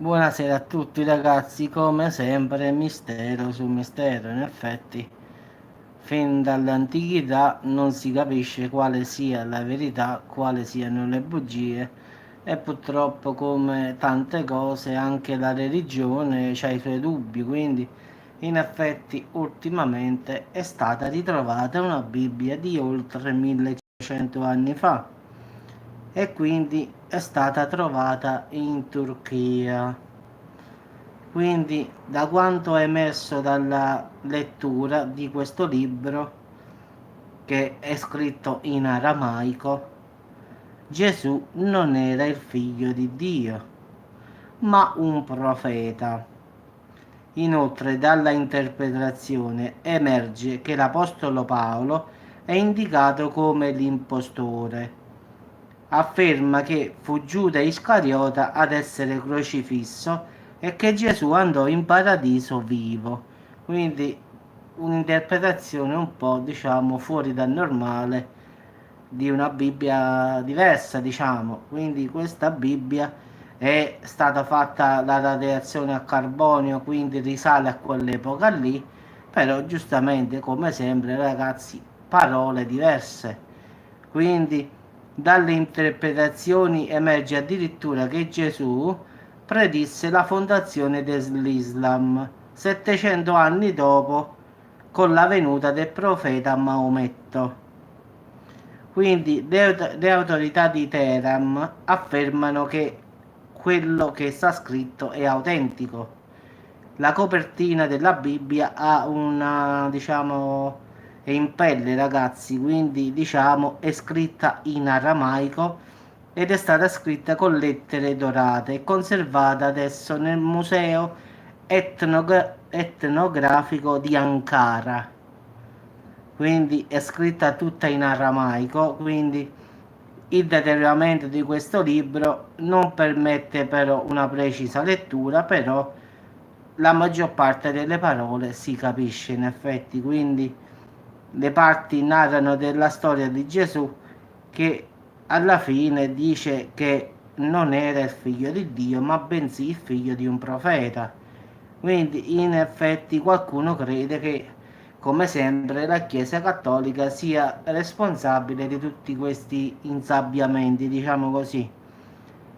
Buonasera a tutti ragazzi, come sempre mistero su mistero, in effetti fin dall'antichità non si capisce quale sia la verità, quali siano le bugie e purtroppo come tante cose anche la religione ha i suoi dubbi, quindi in effetti ultimamente è stata ritrovata una Bibbia di oltre 1500 anni fa e quindi è stata trovata in Turchia. Quindi, da quanto è emerso dalla lettura di questo libro, che è scritto in aramaico, Gesù non era il figlio di Dio, ma un profeta. Inoltre, dalla interpretazione emerge che l'Apostolo Paolo è indicato come l'impostore. Afferma che fu Giuda Iscariota ad essere crocifisso e che Gesù andò in paradiso vivo. Quindi un'interpretazione un po', diciamo, fuori dal normale di una Bibbia diversa, diciamo. Quindi questa Bibbia è stata fatta la radiazione a carbonio, quindi risale a quell'epoca lì, però giustamente, come sempre, ragazzi, parole diverse. Quindi dalle interpretazioni emerge addirittura che Gesù predisse la fondazione dell'Islam 700 anni dopo con la venuta del profeta Maometto. Quindi le autorità di Teheran affermano che quello che sta scritto è autentico. La copertina della Bibbia ha una, diciamo, è in pelle, ragazzi, quindi diciamo è scritta in aramaico ed è stata scritta con lettere dorate e conservata adesso nel museo etnografico di Ankara. Quindi è scritta tutta in aramaico, quindi il deterioramento di questo libro non permette però una precisa lettura, però la maggior parte delle parole si capisce in effetti, quindi le parti narrano della storia di Gesù che alla fine dice che non era il figlio di Dio, ma bensì il figlio di un profeta. Quindi in effetti qualcuno crede che, come sempre, la Chiesa Cattolica sia responsabile di tutti questi insabbiamenti, diciamo così,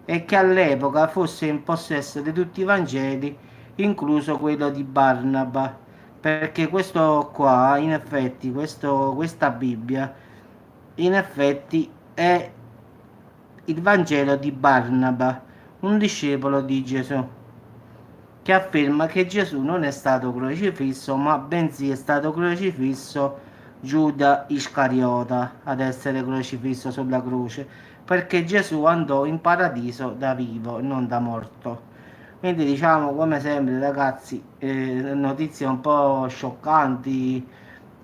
e che all'epoca fosse in possesso di tutti i Vangeli, incluso quello di Barnaba, perché questo qua, in effetti, questa Bibbia, in effetti è il Vangelo di Barnaba, un discepolo di Gesù, che afferma che Gesù non è stato crocifisso, ma bensì è stato crocifisso Giuda Iscariota ad essere crocifisso sulla croce, perché Gesù andò in paradiso da vivo e non da morto. Quindi diciamo come sempre ragazzi, notizie un po' scioccanti,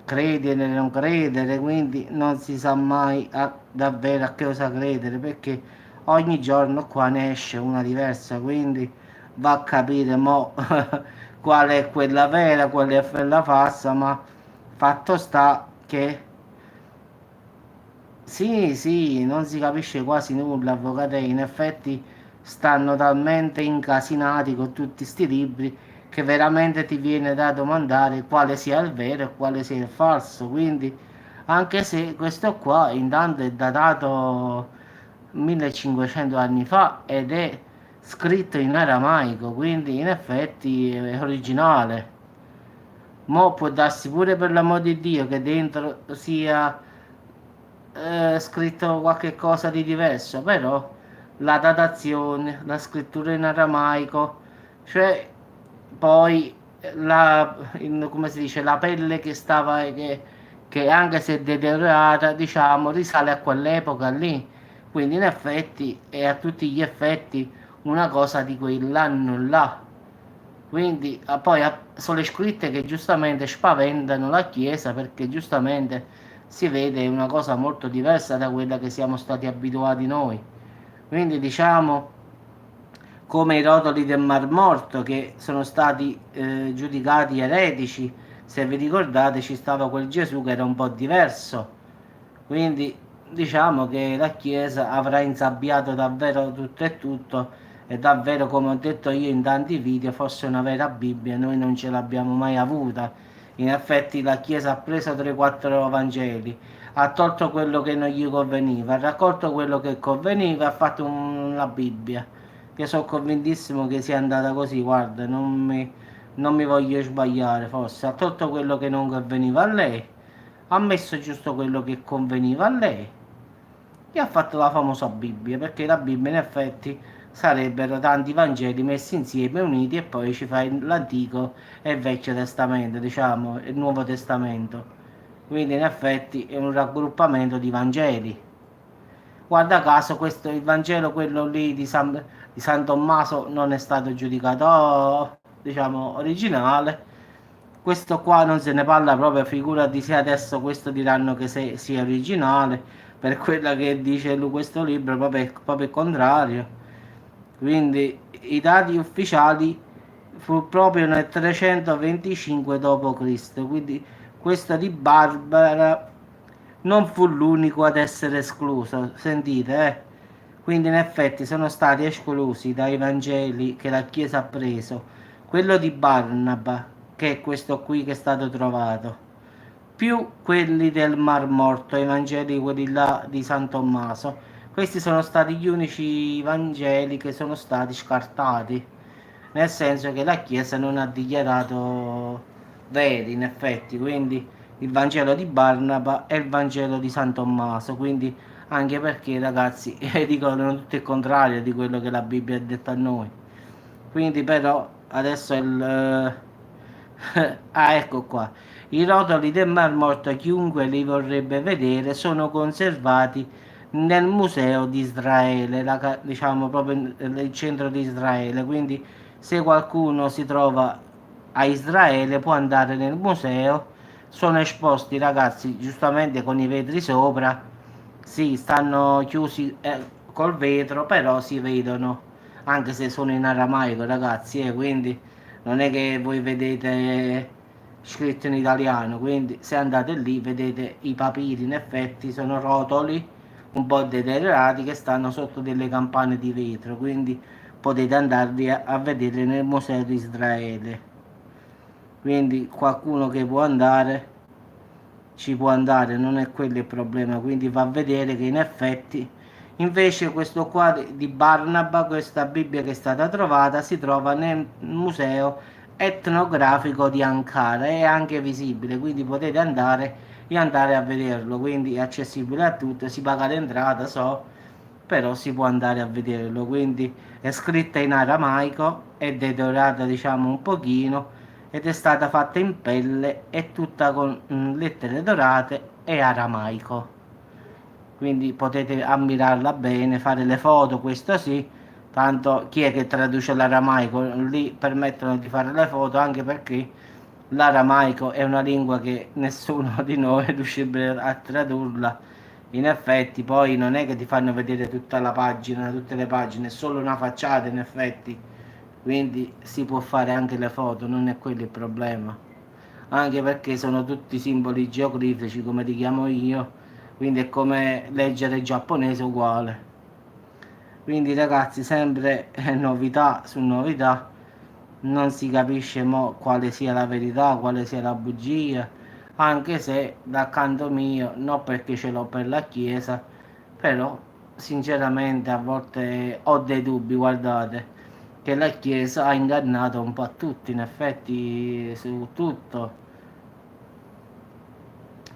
credere, non credere, quindi non si sa mai davvero a che cosa credere, perché ogni giorno qua ne esce una diversa, quindi va a capire mo qual è quella vera, qual è quella falsa, ma fatto sta che sì, sì, non si capisce quasi nulla, avvocatei, in effetti stanno talmente incasinati con tutti sti libri che veramente ti viene da domandare quale sia il vero e quale sia il falso, quindi anche se questo qua intanto è datato 1500 anni fa ed è scritto in aramaico, quindi in effetti è originale. Mo' può darsi pure per l'amor di Dio che dentro sia scritto qualche cosa di diverso, però la datazione, la scrittura in aramaico, cioè poi come si dice, la pelle che stava, che anche se deteriorata, diciamo, risale a quell'epoca lì. Quindi in effetti è a tutti gli effetti una cosa di quell'anno là. Quindi poi sono le scritte che giustamente spaventano la Chiesa perché giustamente si vede una cosa molto diversa da quella che siamo stati abituati noi. Quindi diciamo come i rotoli del Mar Morto che sono stati giudicati eretici, se vi ricordate ci stava quel Gesù che era un po' diverso. Quindi diciamo che la Chiesa avrà insabbiato davvero tutto e tutto e davvero, come ho detto io in tanti video, fosse una vera Bibbia, noi non ce l'abbiamo mai avuta. In effetti la Chiesa ha preso 3-4 Vangeli, ha tolto quello che non gli conveniva, ha raccolto quello che conveniva e ha fatto una Bibbia. Io sono convintissimo che sia andata così, guarda, non mi voglio sbagliare, forse. Ha tolto quello che non conveniva a lei, ha messo giusto quello che conveniva a lei e ha fatto la famosa Bibbia, perché la Bibbia in effetti sarebbero tanti Vangeli messi insieme, uniti, e poi ci fai l'Antico e il Vecchio Testamento, diciamo, il Nuovo Testamento. Quindi in effetti è un raggruppamento di Vangeli. Guarda caso, questo, il Vangelo, quello lì di San Tommaso, non è stato giudicato, diciamo, originale. Questo qua non se ne parla proprio, figurati se adesso questo diranno che sia originale, per quella che dice lui questo libro, proprio il contrario. Quindi i dati ufficiali fu proprio nel 325 d.C., quindi questo di Barbara non fu l'unico ad essere escluso, sentite, eh? Quindi in effetti sono stati esclusi dai Vangeli che la Chiesa ha preso quello di Barnaba, che è questo qui che è stato trovato, più quelli del Mar Morto, i Vangeli quelli là di San Tommaso. Questi sono stati gli unici Vangeli che sono stati scartati, nel senso che la Chiesa non ha dichiarato veri, in effetti, quindi il Vangelo di Barnaba e il Vangelo di San Tommaso, quindi anche perché ragazzi dicono tutto il contrario di quello che la Bibbia ha detto a noi. Quindi però adesso ah, ecco qua. I rotoli del Mar Morto, chiunque li vorrebbe vedere, sono conservati nel museo di Israele, diciamo proprio nel centro di Israele. Quindi se qualcuno si trova a Israele può andare nel museo. Sono esposti, ragazzi, giustamente con i vetri sopra. Sì, stanno chiusi col vetro, però si vedono, anche se sono in aramaico, ragazzi, quindi non è che voi vedete scritto in italiano, quindi se andate lì vedete i papiri, in effetti sono rotoli un po' deteriorati che stanno sotto delle campane di vetro, quindi potete andarvi a vedere nel museo di Israele. Quindi qualcuno che può andare ci può andare, non è quello il problema, quindi va a vedere che in effetti invece questo qua di Barnaba, questa Bibbia che è stata trovata, si trova nel museo etnografico di Ankara, è anche visibile, quindi potete andare a vederlo, quindi è accessibile a tutti, si paga l'entrata, so, però si può andare a vederlo, quindi è scritta in aramaico, è deteriorata diciamo un pochino, ed è stata fatta in pelle e tutta con lettere dorate e aramaico. Quindi potete ammirarla bene, fare le foto, questo sì. Tanto chi è che traduce l'aramaico? Lì permettono di fare le foto anche perché l'aramaico è una lingua che nessuno di noi riuscirebbe a tradurla. In effetti poi non è che ti fanno vedere tutta la pagina, tutte le pagine, è solo una facciata in effetti, quindi si può fare anche le foto, non è quello il problema, anche perché sono tutti simboli geoglifici come li chiamo io, quindi è come leggere giapponese uguale. Quindi ragazzi, sempre novità su novità, non si capisce mo quale sia la verità, quale sia la bugia, anche se dal canto mio, non perché ce l'ho per la Chiesa, però sinceramente a volte ho dei dubbi, guardate, che la Chiesa ha ingannato un po' a tutti, in effetti su tutto.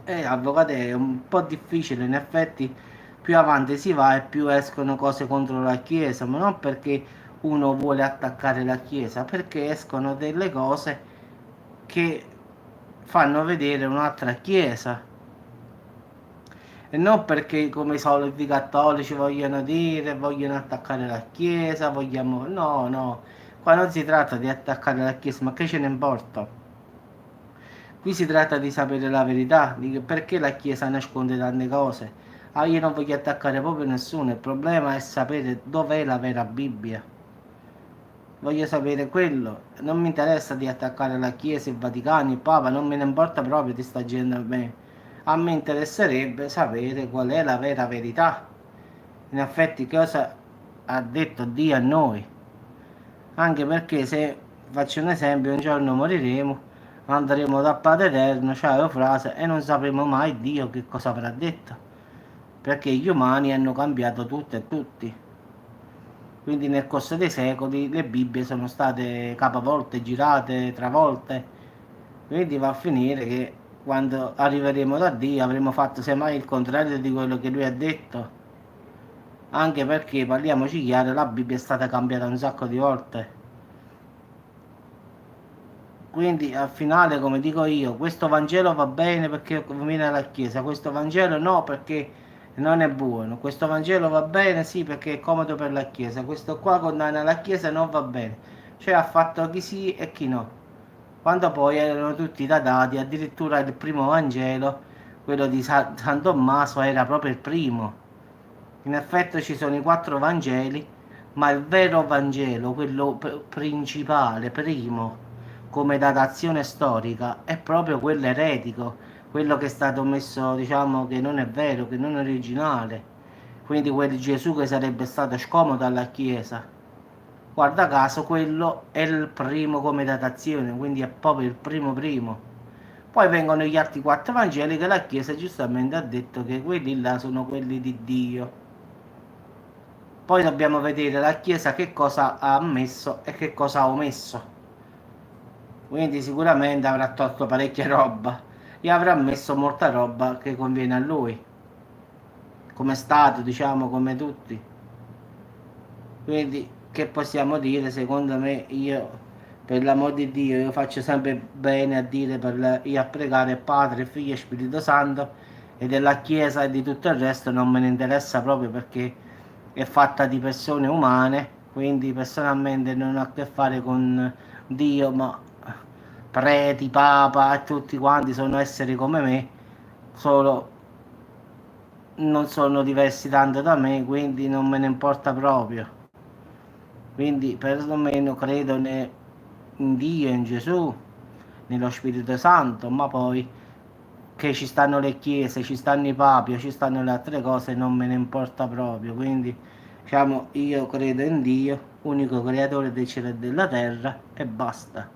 E avvocate è un po' difficile, in effetti più avanti si va e più escono cose contro la Chiesa, ma non perché uno vuole attaccare la Chiesa, perché escono delle cose che fanno vedere un'altra Chiesa. E non perché come i soliti cattolici vogliono dire, vogliono attaccare la Chiesa, vogliamo... No, no, qua non si tratta di attaccare la Chiesa, ma che ce ne importa? Qui si tratta di sapere la verità, di perché la Chiesa nasconde tante cose. Ah, io non voglio attaccare proprio nessuno, il problema è sapere dov'è la vera Bibbia. Voglio sapere quello, non mi interessa di attaccare la Chiesa, il Vaticano, il Papa, non me ne importa proprio di sta gente a me. A me interesserebbe sapere qual è la vera verità. In effetti cosa ha detto Dio a noi. Anche perché se faccio un esempio, un giorno moriremo, andremo dal Padre Eterno, c'è la frase, e non sapremo mai Dio che cosa avrà detto, perché gli umani hanno cambiato tutto e tutti. Quindi nel corso dei secoli le Bibbie sono state capovolte, girate, travolte. Quindi va a finire che quando arriveremo da Dio avremo fatto semmai il contrario di quello che lui ha detto. Anche perché, parliamoci chiaro, la Bibbia è stata cambiata un sacco di volte. Quindi al finale, come dico io, questo Vangelo va bene perché viene alla Chiesa, questo Vangelo no perché non è buono, questo Vangelo va bene sì perché è comodo per la Chiesa, questo qua condanna la Chiesa non va bene, cioè ha fatto chi sì e chi no. Quando poi erano tutti datati, addirittura il primo Vangelo, quello di San Tommaso, era proprio il primo. In effetti ci sono i quattro Vangeli, ma il vero Vangelo, quello principale, primo, come datazione storica, è proprio quello eretico, quello che è stato messo, diciamo, che non è vero, che non è originale. Quindi quel Gesù che sarebbe stato scomodo alla Chiesa. Guarda caso, quello è il primo come datazione, quindi è proprio il primo primo. Poi vengono gli altri quattro Vangeli che la Chiesa giustamente ha detto che quelli là sono quelli di Dio. Poi dobbiamo vedere la Chiesa che cosa ha ammesso e che cosa ha omesso. Quindi sicuramente avrà tolto parecchia roba e avrà messo molta roba che conviene a lui, come Stato, diciamo, come tutti. Quindi che possiamo dire? Secondo me io, per l'amor di Dio, io faccio sempre bene a dire io a pregare Padre, Figlio e Spirito Santo, e della Chiesa e di tutto il resto non me ne interessa proprio perché è fatta di persone umane, quindi personalmente non ho a che fare con Dio, ma preti, papa e tutti quanti sono esseri come me, solo non sono diversi tanto da me, quindi non me ne importa proprio. Quindi perlomeno credo in Dio, in Gesù, nello Spirito Santo, ma poi che ci stanno le chiese, ci stanno i papi, ci stanno le altre cose, non me ne importa proprio. Quindi diciamo io credo in Dio, unico creatore del cielo e della terra, e basta.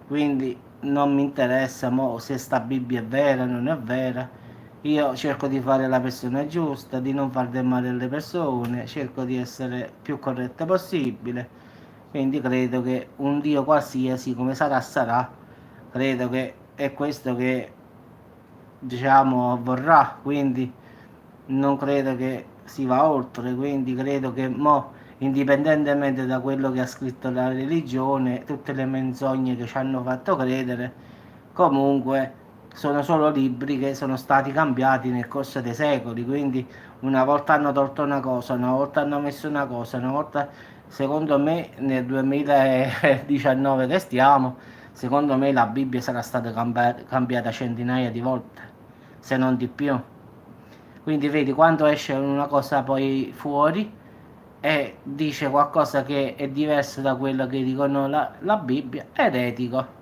Quindi non mi interessa mo se sta Bibbia è vera o non è vera. Io cerco di fare la persona giusta, di non far del male alle persone, cerco di essere più corretta possibile. Quindi credo che un Dio qualsiasi, come sarà, sarà. Credo che è questo che diciamo vorrà. Quindi non credo che si va oltre. Quindi credo che mo, indipendentemente da quello che ha scritto la religione, tutte le menzogne che ci hanno fatto credere, comunque sono solo libri che sono stati cambiati nel corso dei secoli, quindi una volta hanno tolto una cosa, una volta hanno messo una cosa, una volta, secondo me nel 2019 che stiamo, secondo me la Bibbia sarà stata cambiata centinaia di volte, se non di più. Quindi vedi quando esce una cosa poi fuori e dice qualcosa che è diverso da quello che dicono la Bibbia, è eretico.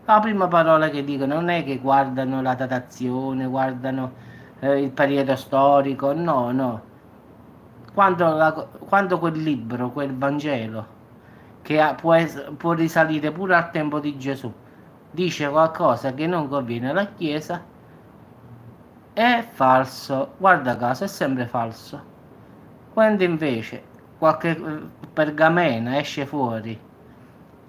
La prima parola che dicono non è che guardano la datazione, guardano il periodo storico, no, no. Quando quel libro, quel Vangelo, che può risalire pure al tempo di Gesù, dice qualcosa che non conviene alla Chiesa, è falso. Guarda caso, è sempre falso. Quando invece qualche pergamena esce fuori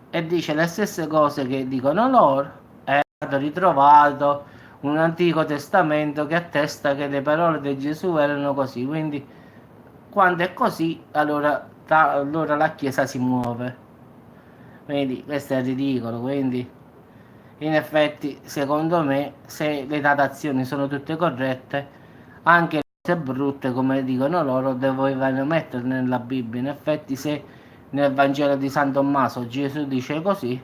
e dice le stesse cose che dicono loro, è stato ritrovato un Antico Testamento che attesta che le parole di Gesù erano così, quindi quando è così allora la Chiesa si muove. Quindi questo è ridicolo, quindi in effetti secondo me se le datazioni sono tutte corrette, anche le cose brutte come dicono loro dovevano metterle nella Bibbia. In effetti se nel Vangelo di San Tommaso Gesù dice così,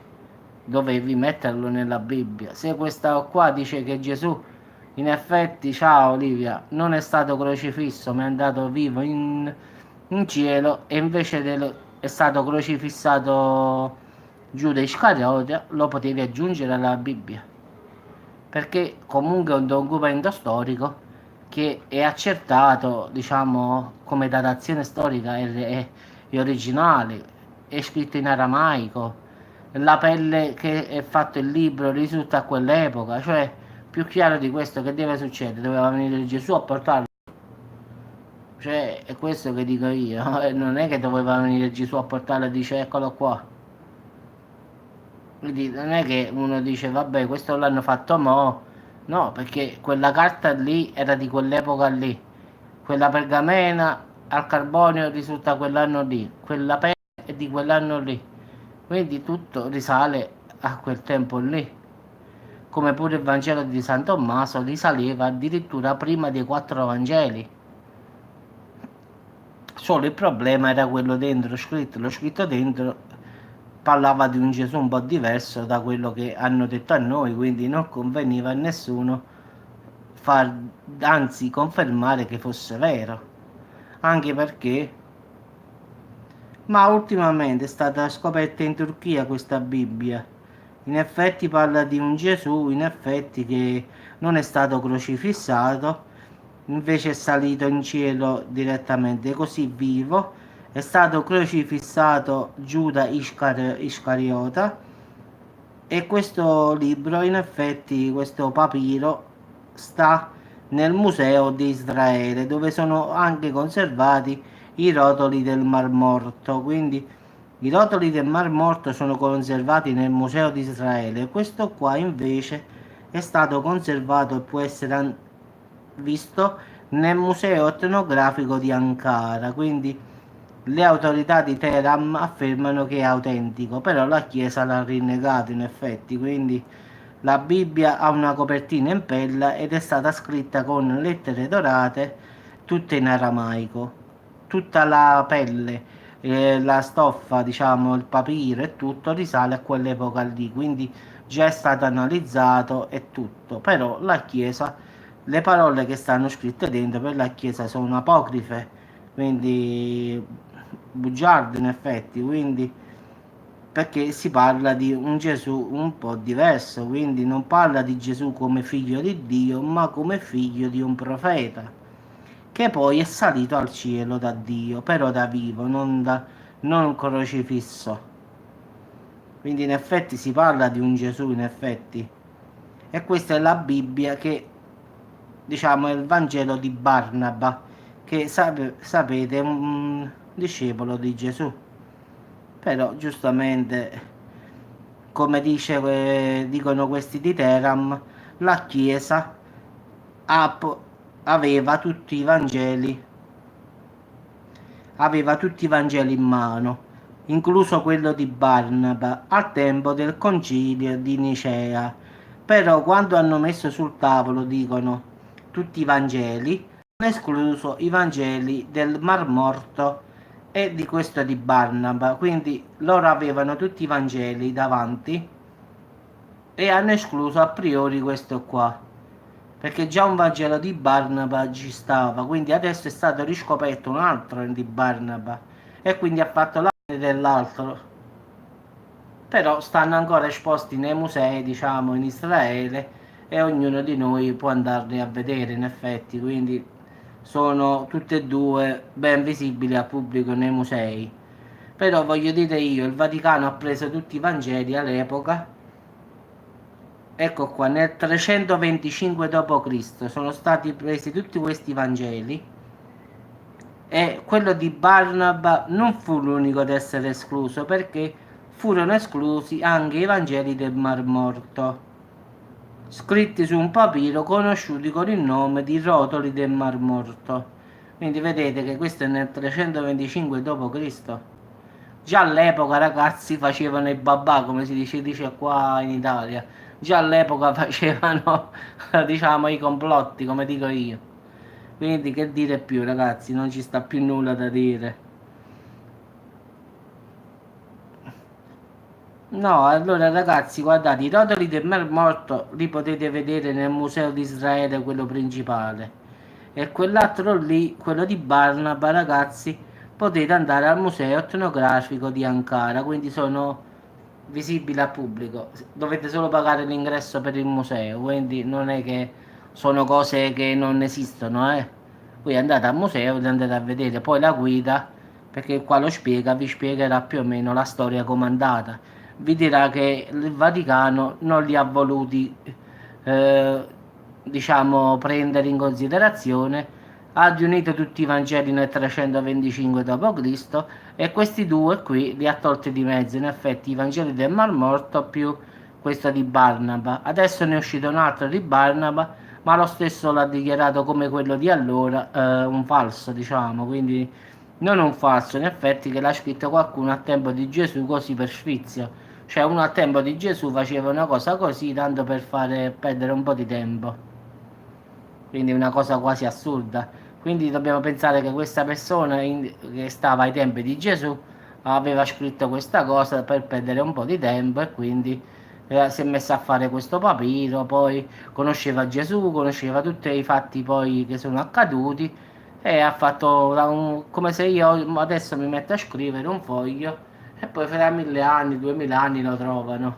dovevi metterlo nella Bibbia. Se questa qua dice che Gesù in effetti, ciao Olivia, non è stato crocifisso ma è andato vivo in cielo e invece è stato crocifissato Giuda Iscariota, lo potevi aggiungere alla Bibbia perché comunque è un documento storico che è accertato, diciamo, come datazione storica è originale è scritto in aramaico, la pelle che è fatto il libro risulta a quell'epoca, cioè più chiaro di questo che deve succedere? Doveva venire Gesù a portarlo. Cioè, è questo che dico io, non è che doveva venire Gesù a portarlo e dice eccolo qua. Quindi non è che uno dice vabbè questo l'hanno fatto mo', no, perché quella carta lì era di quell'epoca lì, quella pergamena al carbonio risulta quell'anno lì, quella pelle è di quell'anno lì, quindi tutto risale a quel tempo lì. Come pure il Vangelo di San Tommaso risaleva addirittura prima dei quattro Vangeli. Solo il problema era quello dentro scritto, lo scritto dentro parlava di un Gesù un po' diverso da quello che hanno detto a noi, quindi non conveniva a nessuno far, anzi confermare che fosse vero, anche perché, ma ultimamente è stata scoperta in Turchia questa Bibbia. In effetti parla di un Gesù, in effetti che non è stato crocifissato, invece è salito in cielo direttamente, così vivo. È stato crocifissato Giuda Iscariota e questo libro, in effetti, questo papiro sta nel museo di Israele, dove sono anche conservati i rotoli del Mar Morto. Quindi i rotoli del Mar Morto sono conservati nel museo di Israele. Questo qua invece è stato conservato e può essere visto nel museo etnografico di Ankara. Quindi le autorità di Teheran affermano che è autentico, però la Chiesa l'ha rinnegato in effetti, quindi la Bibbia ha una copertina in pella ed è stata scritta con lettere dorate, tutte in aramaico. Tutta la pelle, la stoffa, diciamo, il papiro e tutto risale a quell'epoca lì, quindi già è stato analizzato e tutto, però la Chiesa, le parole che stanno scritte dentro per la Chiesa sono apocrife, quindi bugiardo in effetti, quindi perché si parla di un Gesù un po' diverso, quindi non parla di Gesù come figlio di Dio, ma come figlio di un profeta, che poi è salito al cielo da Dio, però da vivo, non crocifisso. Quindi in effetti si parla di un Gesù, in effetti. E questa è la Bibbia che, diciamo, è il Vangelo di Barnaba, che sapete è un discepolo di Gesù. Però giustamente, come dicono questi di Teram, la Chiesa aveva tutti i Vangeli, aveva tutti i Vangeli in mano, incluso quello di Barnaba, al tempo del concilio di Nicea. Però quando hanno messo sul tavolo, dicono, tutti i Vangeli, hanno escluso i Vangeli del Mar Morto e di questo di Barnaba, quindi loro avevano tutti i Vangeli davanti e hanno escluso a priori questo qua, perché già un Vangelo di Barnaba ci stava, quindi adesso è stato riscoperto un altro di Barnaba e quindi ha fatto la fine dell'altro. Però stanno ancora esposti nei musei, diciamo, in Israele e ognuno di noi può andarli a vedere in effetti, quindi sono tutte e due ben visibili al pubblico nei musei. Però voglio dire io, il Vaticano ha preso tutti i Vangeli all'epoca, ecco qua, nel 325 d.C. sono stati presi tutti questi Vangeli e quello di Barnaba non fu l'unico ad essere escluso perché furono esclusi anche i Vangeli del Mar Morto, scritti su un papiro conosciuti con il nome di Rotoli del Mar Morto. Quindi vedete che questo è nel 325 d.C. Già all'epoca ragazzi facevano i babà, come dice qua in Italia. Già all'epoca facevano, diciamo, i complotti, come dico io. Quindi che dire più ragazzi, non ci sta più nulla da dire. No, allora ragazzi, guardate, i rotoli del Mar Morto li potete vedere nel Museo di Israele, quello principale. E quell'altro lì, quello di Barnaba, ragazzi, potete andare al Museo Etnografico di Ankara, quindi sono visibili al pubblico. Dovete solo pagare l'ingresso per il museo, quindi non è che sono cose che non esistono, eh. Voi andate al museo e le andate a vedere, poi la guida perché qua lo spiega, vi spiegherà più o meno la storia com'è andata. Vi dirà che il Vaticano non li ha voluti, eh, diciamo, prendere in considerazione, ha riunito tutti i Vangeli nel 325 d.C. e questi due qui li ha tolti di mezzo, in effetti i Vangeli del Mar Morto più questo di Barnaba. Adesso ne è uscito un altro di Barnaba, ma lo stesso l'ha dichiarato come quello di allora, un falso, diciamo, quindi non un falso, in effetti, che l'ha scritto qualcuno a tempo di Gesù così per sfizio. Cioè uno a tempo di Gesù faceva una cosa così tanto per fare perdere un po' di tempo. Quindi una cosa quasi assurda. Quindi dobbiamo pensare che questa persona che stava ai tempi di Gesù aveva scritto questa cosa per perdere un po' di tempo e quindi si è messa a fare questo papiro, poi conosceva Gesù, conosceva tutti i fatti poi che sono accaduti e ha fatto come se io adesso mi metto a scrivere un foglio e poi fra 1000 anni, 2000 anni lo trovano.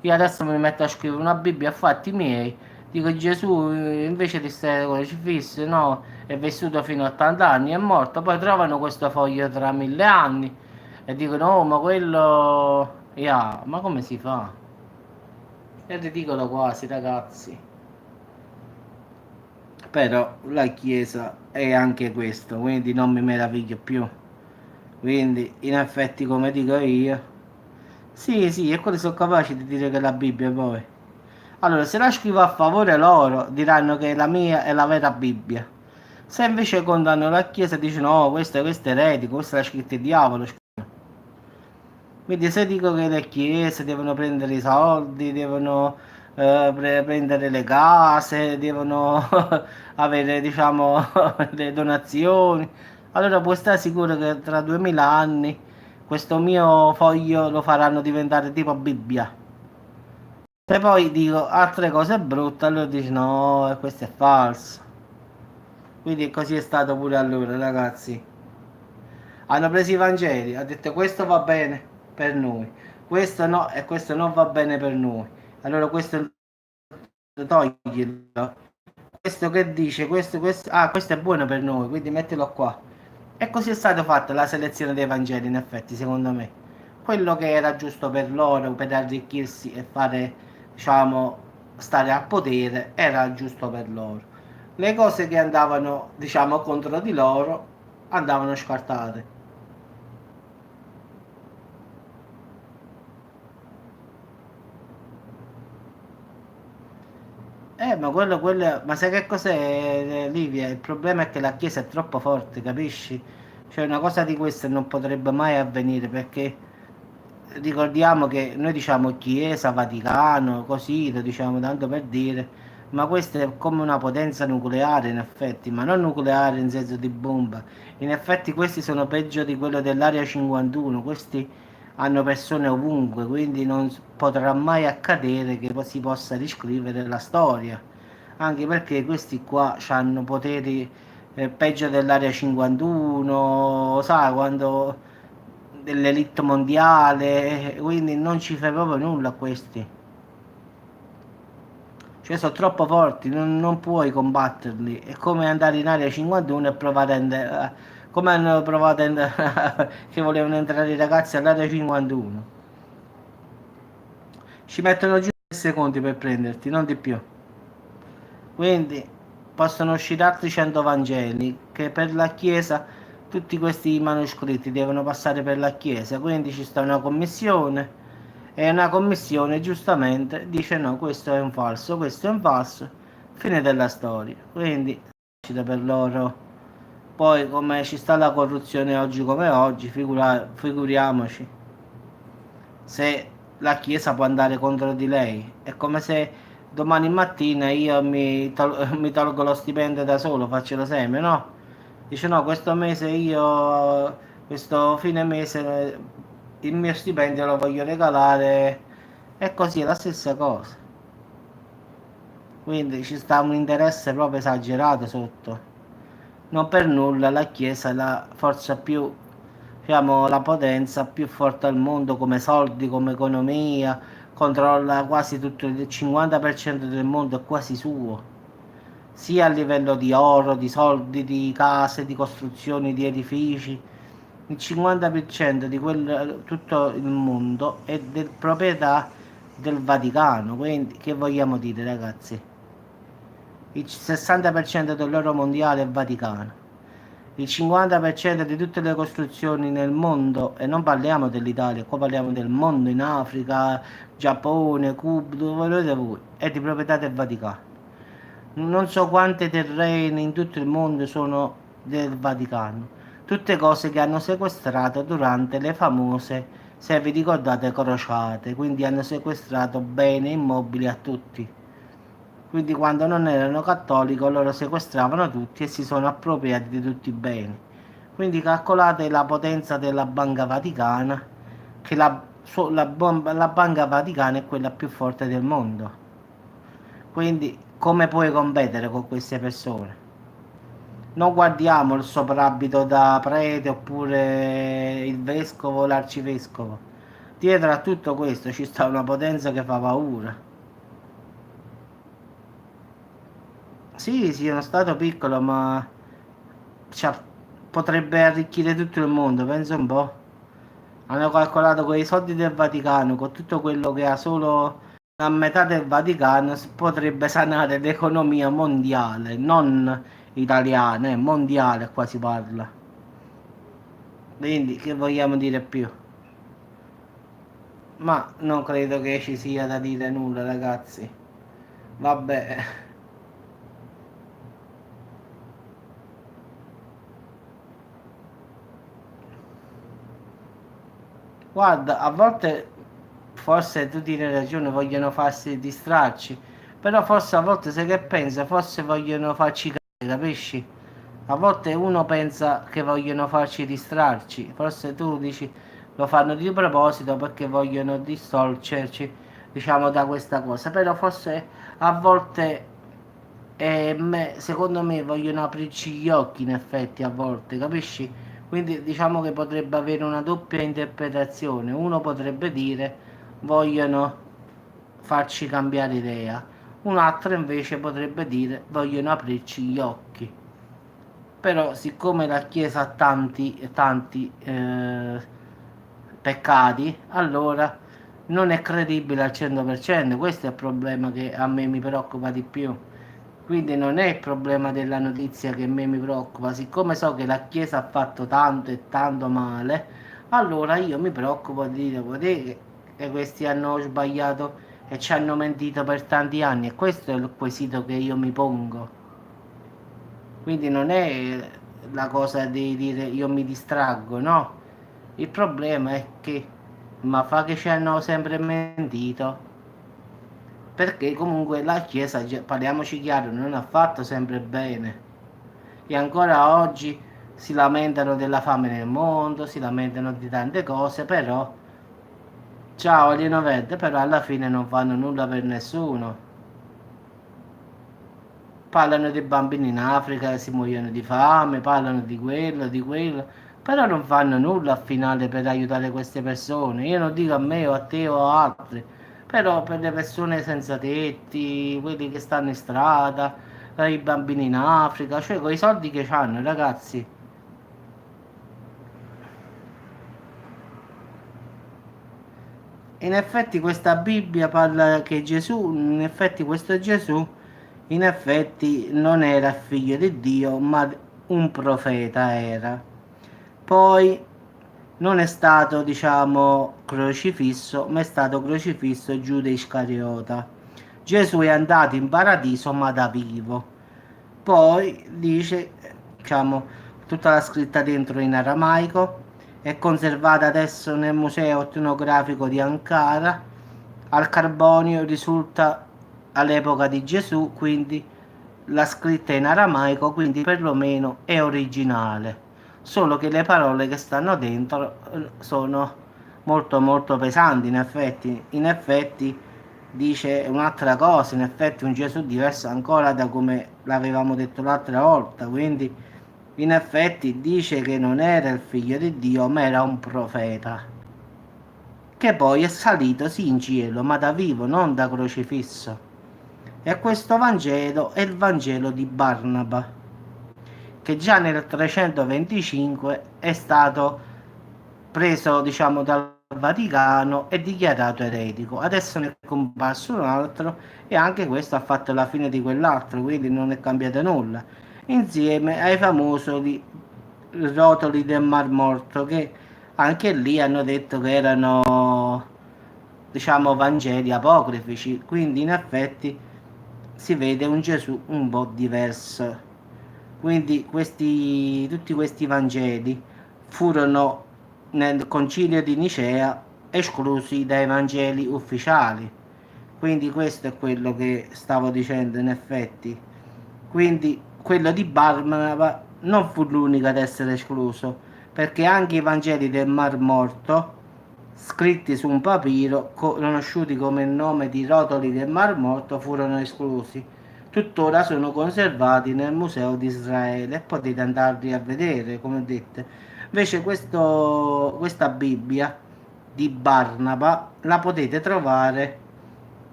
Io adesso mi metto a scrivere una Bibbia a fatti miei, dico Gesù invece di stare con le crocifisso, no, è vissuto fino a 80 anni, è morto, poi trovano questo foglio tra 1000 anni e dicono, oh ma quello, yeah, ma come si fa? È ridicolo quasi ragazzi. Però la Chiesa è anche questo, quindi non mi meraviglio più. Quindi in effetti come dico io, sì sì, e quelli sono capaci di dire che la Bibbia poi. Allora, se la scrivo a favore loro, diranno che la mia è la vera Bibbia. Se invece condannano la Chiesa e dicono, no, questo è eretico, questa l'ha scritta il diavolo. Quindi se dico che le chiese devono prendere i soldi, devono prendere le case, devono avere, diciamo, le donazioni, allora puoi stare sicuro che tra 2000 anni questo mio foglio lo faranno diventare tipo Bibbia. Se poi dico altre cose brutte, allora dici no, questo è falso. Quindi così è stato pure allora, ragazzi. Hanno preso i Vangeli, ha detto questo va bene per noi, questo no e questo non va bene per noi. Allora questo toglilo. Questo che dice, questo è buono per noi, quindi mettilo qua. E così è stata fatta la selezione dei Vangeli, in effetti, secondo me. Quello che era giusto per loro, per arricchirsi e fare, diciamo, stare al potere, era giusto per loro. Le cose che andavano, diciamo, contro di loro, andavano scartate. Ma sai che cos'è, Livia? Il problema è che la Chiesa è troppo forte, capisci? Cioè una cosa di questa non potrebbe mai avvenire perché ricordiamo che noi diciamo Chiesa, Vaticano, così lo diciamo tanto per dire, ma questa è come una potenza nucleare in effetti, ma non nucleare in senso di bomba. In effetti questi sono peggio di quello dell'Area 51, questi hanno persone ovunque, quindi non potrà mai accadere che si possa riscrivere la storia, anche perché questi qua hanno poteri peggio dell'Area 51, sai, quando dell'elite mondiale, quindi non ci fai proprio nulla a questi. Cioè sono troppo forti, non puoi combatterli. È come andare in area 51 e provare a andare. Come hanno provato a andare, che volevano entrare i ragazzi all'area 51. Ci mettono giù 3 secondi per prenderti, non di più. Quindi possono uscire altri 100 Vangeli che per la Chiesa tutti questi manoscritti devono passare per la Chiesa, quindi ci sta una commissione e una commissione giustamente dice no, questo è un falso, fine della storia. Quindi per loro. Poi come ci sta la corruzione oggi come oggi, figuriamoci se la Chiesa può andare contro di lei. È come se domani mattina io mi tolgo lo stipendio da solo, faccio l'esempio, no? Dice no, questo mese io, questo fine mese, il mio stipendio lo voglio regalare. E così è la stessa cosa. Quindi ci sta un interesse proprio esagerato sotto. Non per nulla la Chiesa è la forza più, diciamo, la potenza più forte al mondo come soldi, come economia, controlla quasi tutto il 50% del mondo, è quasi suo, sia a livello di oro, di soldi, di case, di costruzioni, di edifici. il 50% di tutto il mondo è di proprietà del Vaticano. Quindi che vogliamo dire, ragazzi? Il 60% dell'oro mondiale è Vaticano. Il 50% di tutte le costruzioni nel mondo, e non parliamo dell'Italia, qua parliamo del mondo, in Africa, Giappone, Cuba, dove volete voi, è di proprietà del Vaticano. Non so quante terreni in tutto il mondo sono del Vaticano. Tutte cose che hanno sequestrato durante le famose, se vi ricordate, crociate. Quindi hanno sequestrato beni immobili a tutti. Quindi quando non erano cattolici loro sequestravano tutti e si sono appropriati di tutti i beni. Quindi calcolate la potenza della Banca Vaticana, che la Banca Vaticana è quella più forte del mondo. Quindi come puoi competere con queste persone? Non guardiamo il soprabito da prete oppure il vescovo o l'arcivescovo. Dietro a tutto questo ci sta una potenza che fa paura. Sì, sì, è uno stato piccolo, ma cioè, potrebbe arricchire tutto il mondo, pensa un po'. Hanno calcolato con i soldi del Vaticano, con tutto quello che ha solo la metà del Vaticano, si potrebbe sanare l'economia mondiale, non italiana, mondiale qua si parla. Quindi che vogliamo dire più? Ma non credo che ci sia da dire nulla, ragazzi. Vabbè. Guarda, a volte forse tu tieni ragione, vogliono farsi distrarci, però forse a volte sai che pensa, forse vogliono farci cadere, capisci? A volte uno pensa che vogliono farci distrarci, forse tu dici lo fanno di proposito perché vogliono distolcerci, diciamo, da questa cosa, però forse a volte secondo me vogliono aprirci gli occhi in effetti a volte, capisci? Quindi diciamo che potrebbe avere una doppia interpretazione. Uno potrebbe dire vogliono farci cambiare idea, un altro invece potrebbe dire vogliono aprirci gli occhi. Però siccome la Chiesa ha tanti peccati, allora non è credibile al 100%. Questo è il problema che a me mi preoccupa di più. Quindi non è il problema della notizia che a me mi preoccupa, siccome so che la Chiesa ha fatto tanto e tanto male, allora io mi preoccupo di dire, "Guardate che questi hanno sbagliato e ci hanno mentito per tanti anni", e questo è il quesito che io mi pongo. Quindi non è la cosa di dire io mi distraggo, no. Il problema è che, ma fa che ci hanno sempre mentito, perché comunque la Chiesa, parliamoci chiaro, non ha fatto sempre bene. E ancora oggi si lamentano della fame nel mondo, si lamentano di tante cose, però, ciao alieno verde, però alla fine non fanno nulla per nessuno. Parlano dei bambini in Africa che si muoiono di fame, parlano di quello, però non fanno nulla a finale per aiutare queste persone. Io non dico a me o a te o a altri, però per le persone senza tetti, quelli che stanno in strada, i bambini in Africa, cioè con i soldi che hanno, ragazzi. In effetti questa Bibbia parla che Gesù, in effetti questo Gesù, in effetti non era figlio di Dio, ma un profeta era. Poi non è stato, diciamo, crocifisso, ma è stato crocifisso Giuda Iscariota. Gesù è andato in paradiso, ma da vivo. Poi dice, diciamo, tutta la scritta dentro in aramaico, è conservata adesso nel Museo Etnografico di Ankara, al carbonio risulta all'epoca di Gesù, quindi la scritta in aramaico, quindi perlomeno è originale, solo che le parole che stanno dentro sono molto molto pesanti, in effetti dice un'altra cosa, in effetti un Gesù diverso ancora da come l'avevamo detto l'altra volta, quindi in effetti dice che non era il figlio di Dio, ma era un profeta, che poi è salito sì in cielo, ma da vivo, non da crocifisso. E questo Vangelo è il Vangelo di Barnaba, che già nel 325 è stato preso diciamo dal Vaticano e dichiarato eretico. Adesso ne è comparso un altro e anche questo ha fatto la fine di quell'altro, quindi non è cambiato nulla. Insieme ai famosi rotoli del Mar Morto che anche lì hanno detto che erano diciamo Vangeli apocrifici, quindi in effetti si vede un Gesù un po' diverso. Quindi tutti questi Vangeli furono nel concilio di Nicea esclusi dai Vangeli ufficiali. Quindi questo è quello che stavo dicendo in effetti. Quindi quello di Barnaba non fu l'unico ad essere escluso, perché anche i Vangeli del Mar Morto, scritti su un papiro, conosciuti come il nome di Rotoli del Mar Morto, furono esclusi. Tuttora sono conservati nel Museo di Israele e potete andarli a vedere, come ho detto. Invece questa Bibbia di Barnaba la potete trovare,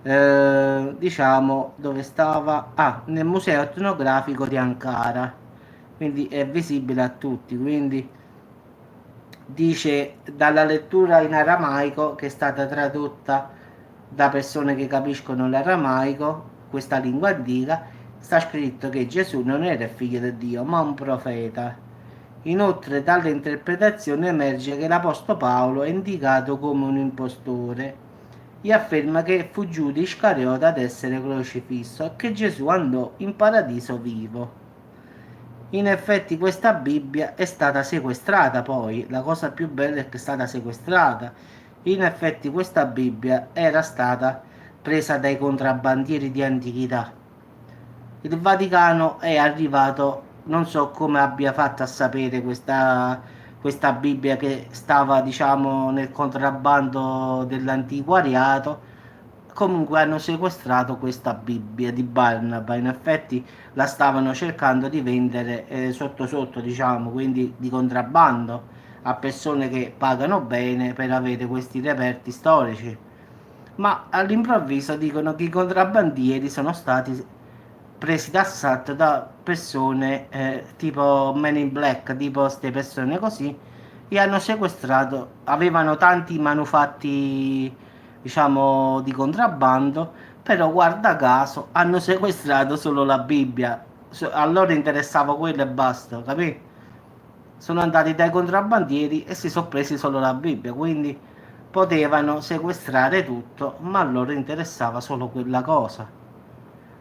diciamo, dove stava? Ah, nel Museo Etnografico di Ankara, quindi è visibile a tutti. Quindi dice dalla lettura in aramaico che è stata tradotta da persone che capiscono l'aramaico, questa lingua antica, sta scritto che Gesù non era il figlio di Dio, ma un profeta. Inoltre, dalle interpretazioni emerge che l'Apostolo Paolo è indicato come un impostore e afferma che fu Giuda Iscariota ad essere crocifisso e che Gesù andò in paradiso vivo. In effetti questa Bibbia è stata sequestrata poi, la cosa più bella è che è stata sequestrata. In effetti questa Bibbia era stata presa dai contrabbandieri di antichità. Il Vaticano è arrivato, non so come abbia fatto a sapere questa Bibbia che stava, diciamo, nel contrabbando dell'antiquariato. Comunque hanno sequestrato questa Bibbia di Barnaba. In effetti la stavano cercando di vendere sotto sotto, diciamo, quindi di contrabbando a persone che pagano bene per avere questi reperti storici. Ma all'improvviso dicono che i contrabbandieri sono stati presi d'assalto da persone tipo Men in Black, tipo queste persone così, e hanno sequestrato, avevano tanti manufatti, diciamo, di contrabbando, però guarda caso hanno sequestrato solo la Bibbia. A loro interessava quello e basta, capì? Sono andati dai contrabbandieri e si sono presi solo la Bibbia, quindi potevano sequestrare tutto, ma a loro interessava solo quella cosa.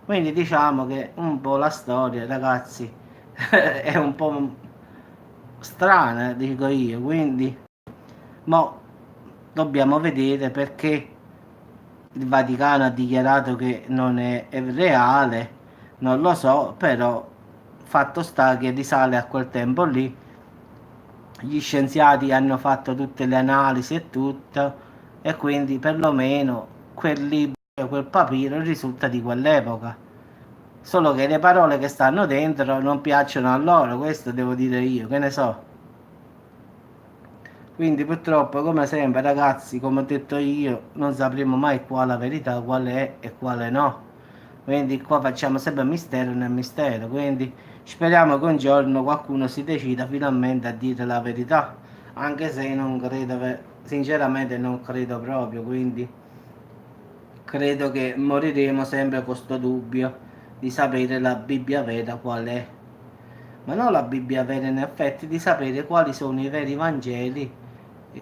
Quindi diciamo che un po' la storia, ragazzi, è un po' strana, dico io, quindi mo dobbiamo vedere perché il Vaticano ha dichiarato che non è reale, non lo so, però fatto sta che risale a quel tempo lì, gli scienziati hanno fatto tutte le analisi e tutto, e quindi perlomeno quel libro, quel papiro risulta di quell'epoca. Solo che le parole che stanno dentro non piacciono a loro, questo devo dire io, che ne so. Quindi purtroppo, come sempre, ragazzi, come ho detto io, non sapremo mai qua la verità, quale è e quale no. Quindi qua facciamo sempre mistero nel mistero. Quindi speriamo che un giorno qualcuno si decida finalmente a dire la verità. Anche se non credo, sinceramente non credo proprio. Quindi credo che moriremo sempre con questo dubbio di sapere la Bibbia vera qual è. Ma non la Bibbia vera in effetti, di sapere quali sono i veri Vangeli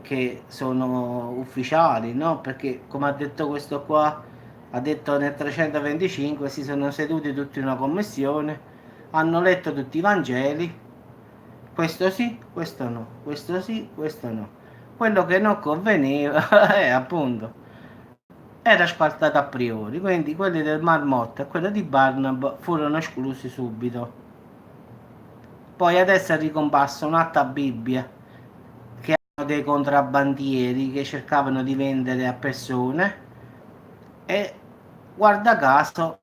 che sono ufficiali, no? Perché come ha detto questo qua, ha detto nel 325 si sono seduti tutti in una commissione, hanno letto tutti i Vangeli, questo sì, questo no, questo sì, questo no. Quello che non conveniva è appunto era scartato a priori, quindi quelli del Mar Morto e quelli di Barnab furono esclusi subito. Poi adesso è ricomparsa un'altra Bibbia che hanno dei contrabbandieri che cercavano di vendere a persone e guarda caso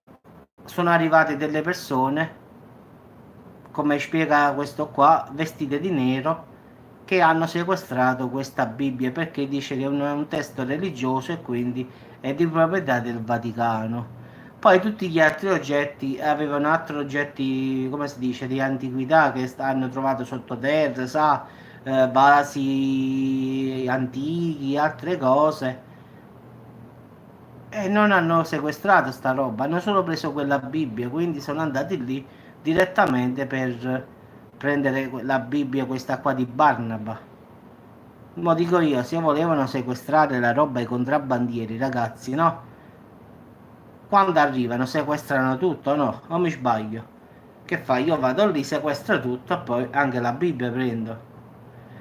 sono arrivate delle persone, come spiega questo qua, vestite di nero, che hanno sequestrato questa Bibbia perché dice che è un testo religioso e quindi è di proprietà del Vaticano. Poi tutti gli altri oggetti avevano altri oggetti, come si dice, di antichità che hanno trovato sottoterra, sa, vasi antichi, altre cose. E non hanno sequestrato sta roba, hanno solo preso quella Bibbia, quindi sono andati lì direttamente per prendere la Bibbia, questa qua di Barnaba. Mo dico io, se volevano sequestrare la roba ai contrabbandieri, ragazzi, no? Quando arrivano sequestrano tutto, no? O mi sbaglio? Che fa? Io vado lì, sequestro tutto e poi anche la Bibbia prendo.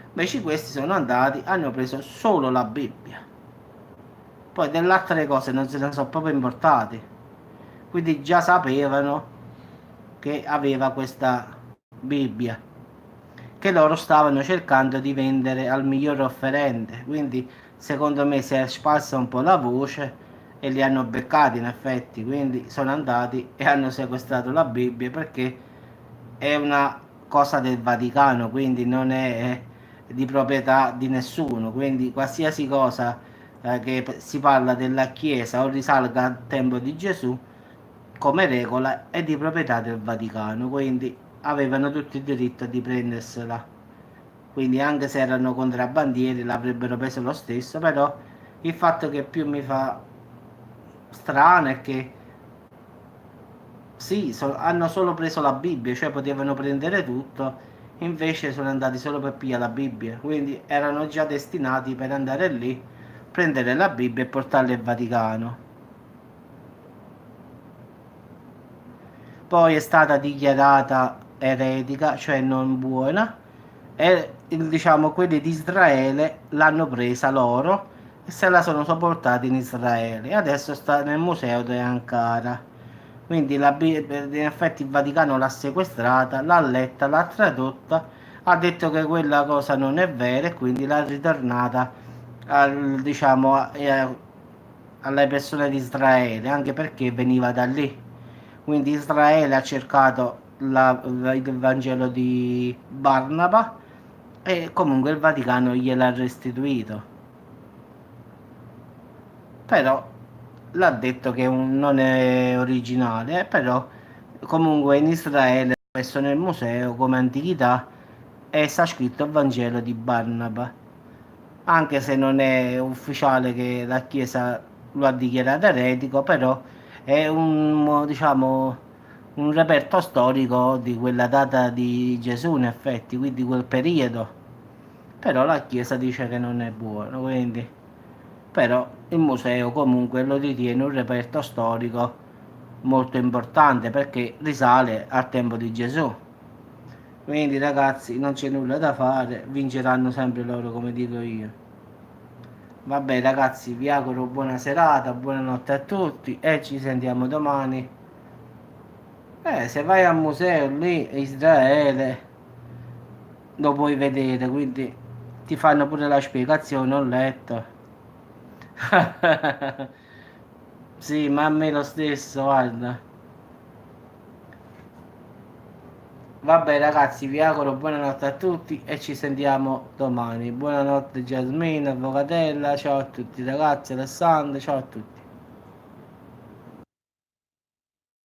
Invece questi sono andati, hanno preso solo la Bibbia. Poi delle altre cose non se ne sono proprio importati. Quindi già sapevano che aveva questa Bibbia, che loro stavano cercando di vendere al miglior offerente. Quindi secondo me si è sparsa un po' la voce e li hanno beccati in effetti. Quindi sono andati e hanno sequestrato la Bibbia perché è una cosa del Vaticano, quindi non è di proprietà di nessuno. Quindi qualsiasi cosa che si parla della Chiesa o risalga al tempo di Gesù, come regola è di proprietà del Vaticano, quindi avevano tutto il diritto di prendersela. Quindi anche se erano contrabbandieri l'avrebbero preso lo stesso, però il fatto che più mi fa strano è che sì, hanno solo preso la Bibbia, cioè potevano prendere tutto, invece sono andati solo per pigliare la Bibbia, quindi erano già destinati per andare lì, prendere la Bibbia e portarla in Vaticano. Poi è stata dichiarata eretica, cioè non buona, e diciamo quelli di Israele l'hanno presa loro e se la sono sopportati in Israele. E adesso sta nel museo di Ankara. Quindi in effetti il Vaticano l'ha sequestrata, l'ha letta, l'ha tradotta, ha detto che quella cosa non è vera e quindi l'ha ritornata diciamo, alle persone di Israele, anche perché veniva da lì. Quindi Israele ha cercato il Vangelo di Barnaba e comunque il Vaticano gliel'ha restituito. Però l'ha detto che non è originale, però comunque in Israele, messo nel museo come antichità, e sta scritto il Vangelo di Barnaba, anche se non è ufficiale che la Chiesa lo ha dichiarato eretico, però è un, diciamo, un reperto storico di quella data di Gesù, in effetti, quindi quel periodo. Però la Chiesa dice che non è buono, quindi però il museo comunque lo ritiene un reperto storico molto importante perché risale al tempo di Gesù. Quindi ragazzi non c'è nulla da fare, vinceranno sempre loro come dico io. Vabbè ragazzi, vi auguro buona serata, buonanotte a tutti e ci sentiamo domani. Se vai al museo lì, Israele, lo puoi vedere, quindi ti fanno pure la spiegazione, ho letto. Sì, ma a me lo stesso, guarda. Vabbè ragazzi, vi auguro buonanotte a tutti e ci sentiamo domani. Buonanotte Giasmina, Avvocatella, ciao a tutti ragazzi, Alessandro, ciao a tutti.